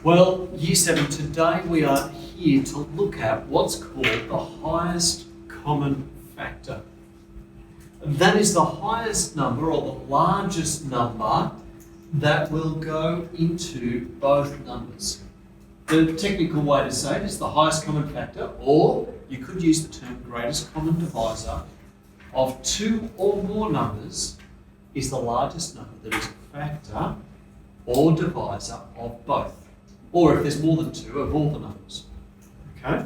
Well, Year 7, today we are here to look at what's called the highest common factor. That is the highest number or the largest number that will go into both numbers. The technical way to say it is the highest common factor, or you could use the term greatest common divisor of two or more numbers is the largest number that is a factor or divisor of both. Or if there's more than two, of all the numbers. Okay?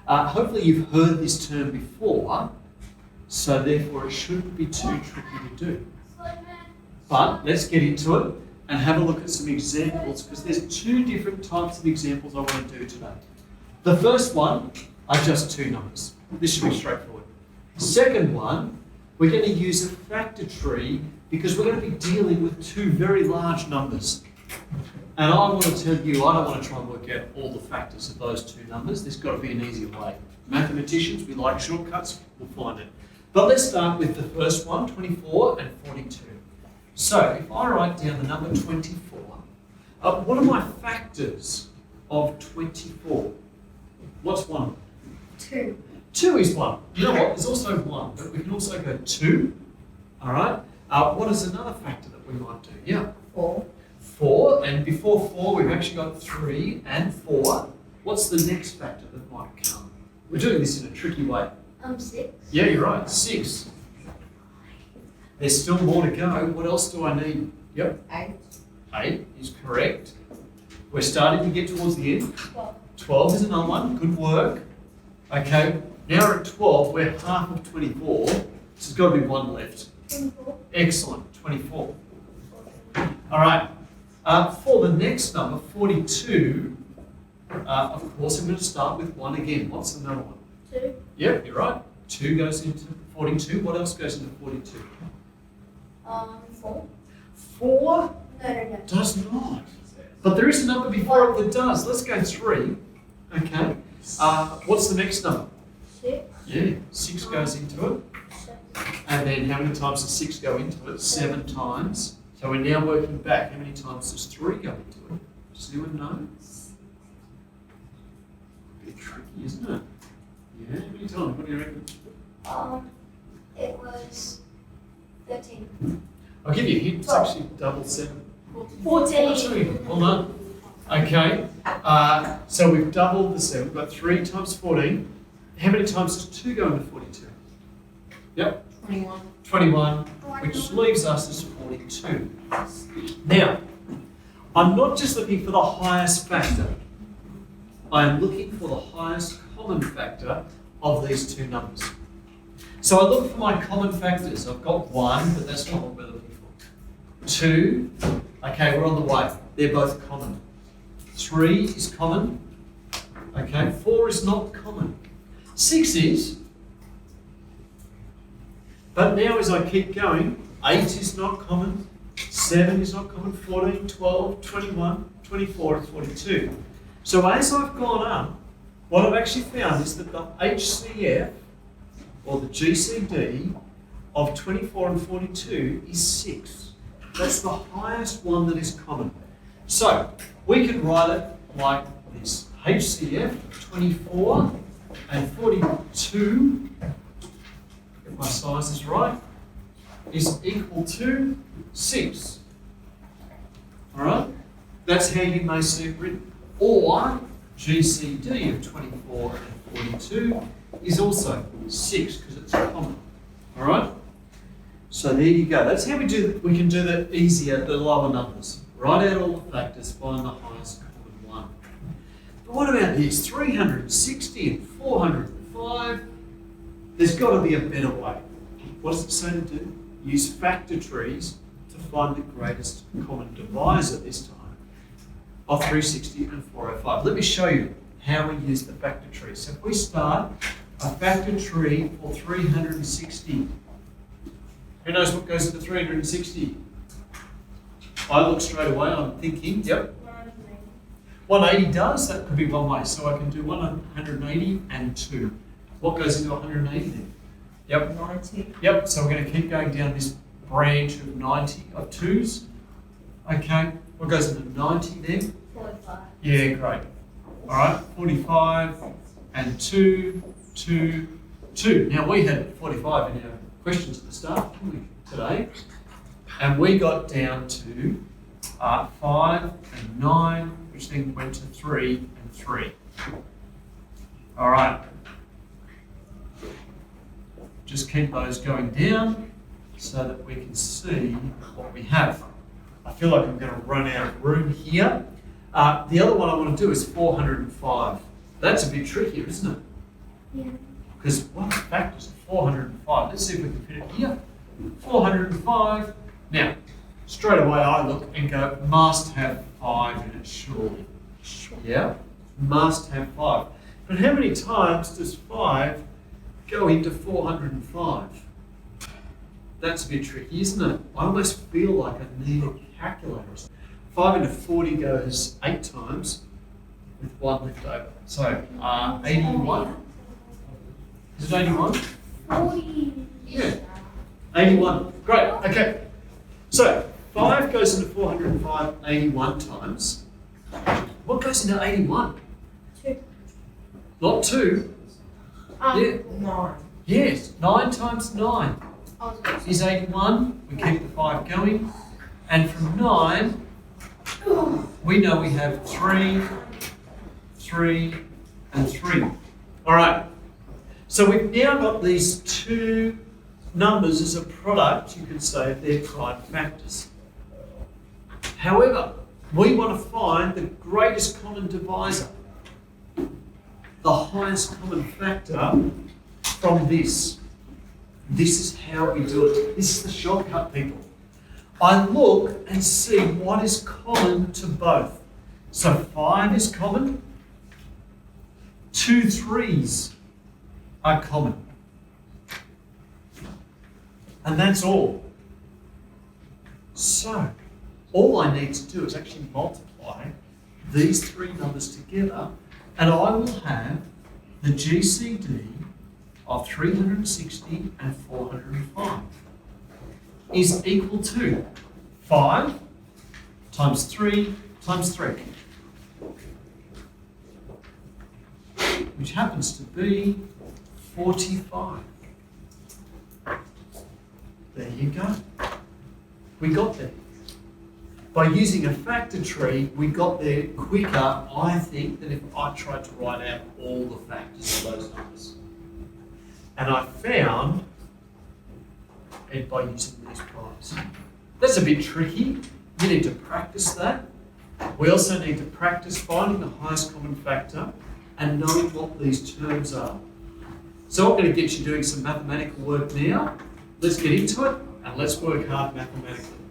Hopefully you've heard this term before, so therefore it shouldn't be too tricky to do. But let's get into it and have a look at some examples, because there's two different types of examples I want to do today. The first one are just two numbers. This should be straightforward. Second one, we're going to use a factor tree because we're going to be dealing with two very large numbers. And I want to tell you, I don't want to try and work out all the factors of those two numbers. There's got to be an easier way. Mathematicians, we like shortcuts, we'll find it. But let's start with the first one, 24 and 42. So if I write down the number 24, what are my factors of 24? What's one? 2. 2 is 1. You know what? There's also 1, but we can also go 2. All right? What is another factor that we might do? Yeah. 4. 4, and before 4 we've actually got 3 and 4. What's the next factor that might come? We're doing this in a tricky way. 6. Yeah, you're right. 6. There's still more to go. What else do I need? Yep. 8. 8 is correct. We're starting to get towards the end. 12. 12 is another one. Good work. Okay, now we're at 12. We're half of 24. So there's got to be one left. 24. Excellent. 24. All right. For the next number, 42, of course, I'm going to start with 1 again. What's another one? 2. Yep, you're right. 2 goes into 42. What else goes into 42? 4. 4 No. does not. But there is a number before it that does. Let's go 3. Okay. What's the next number? 6. Yeah, 6 goes into it. 7. And then how many times does 6 go into it? 7 times. So we're now working back. How many times does 3 go into it? Does anyone know? A bit tricky, isn't it? Yeah, how many times? What do you reckon? It was 13. I'll give you a hint. It's actually double 7. 14. Well done. Okay. So we've doubled the 7. We've got 3 times 14. How many times does 2 go into 42? Yep. 21. 21, which leaves us as 42. Now, I'm not just looking for the highest factor. I'm looking for the highest common factor of these two numbers. So I look for my common factors. I've got 1, but that's not what we're looking for. 2, okay, we're on the way. They're both common. 3 is common. Okay, 4 is not common. 6 is. But now as I keep going, 8 is not common, 7 is not common, 14, 12, 21, 24 and 42. So as I've gone up, what I've actually found is that the HCF, or the GCD, of 24 and 42 is 6. That's the highest one that is common. So we can write it like this. HCF of 24 and 42, if my size is right, is equal to 6. All right? That's how you may see it written. Or GCD of 24 and 42 is also 6 because it's common. All right? So there you go. That's how we can do the easier, the lower numbers. Write out all the factors, find the highest common one. But what about these 360 and 405? There's got to be a better way. What does it say to do? Use factor trees to find the greatest common divisor this time of 360 and 405. Let me show you how we use the factor tree. So if we start a factor tree for 360, who knows what goes into 360? I look straight away, I'm thinking, yep. 180 does, that could be one way. So I can do 180 and 2. What goes into 180 then? Yep. 90. Yep, so we're going to keep going down this branch of 90 of 2s. Okay, what goes into 90 then? 45. Yeah, great. All right, 45 and 2, 2, 2. Now, we had 45 in our questions at the start, didn't we, today? And we got down to 5 and 9, which then went to 3 and 3. All right. Just keep those going down so that we can see what we have. I feel like I'm going to run out of room here. The other one I want to do is 405. That's a bit trickier, isn't it? Yeah. Because what factors are 405? Let's see if we can fit it here. 405. Now, straight away I look and go, must have 5 in it, surely. Yeah? Must have 5. But how many times does 5 go into 405? That's a bit tricky, isn't it? I almost feel like I need a calculator. 5 into 40 goes 8 times with 1 left over. So, 81. Is it 81? 40. Yeah. 81. Great. Okay. So, 5 goes into 405 81 times. What goes into 81? 2. Not 2. Yeah. 9. Yes. 9 times 9 I was going to is 81. We keep the 5 going. And from 9, we know we have 3, 3, and 3. All right. So we've now got these two numbers as a product, you could say, of their prime factors. However, we want to find the greatest common divisor, the highest common factor from this. This is how we do it. This is the shortcut, people. I look and see what is common to both. So 5 is common. 2 3s are common. And that's all. So, all I need to do is actually multiply these 3 numbers together, and I will have the GCD of 360 and 405 is equal to 5 times 3 times 3, which happens to be 45. There you go. We got there. By using a factor tree, we got there quicker, I think, than if I tried to write out all the factors of those numbers. And I found it by using these primes. That's a bit tricky. You need to practice that. We also need to practice finding the highest common factor and knowing what these terms are. So I'm going to get you doing some mathematical work now. Let's get into it and let's work hard mathematically.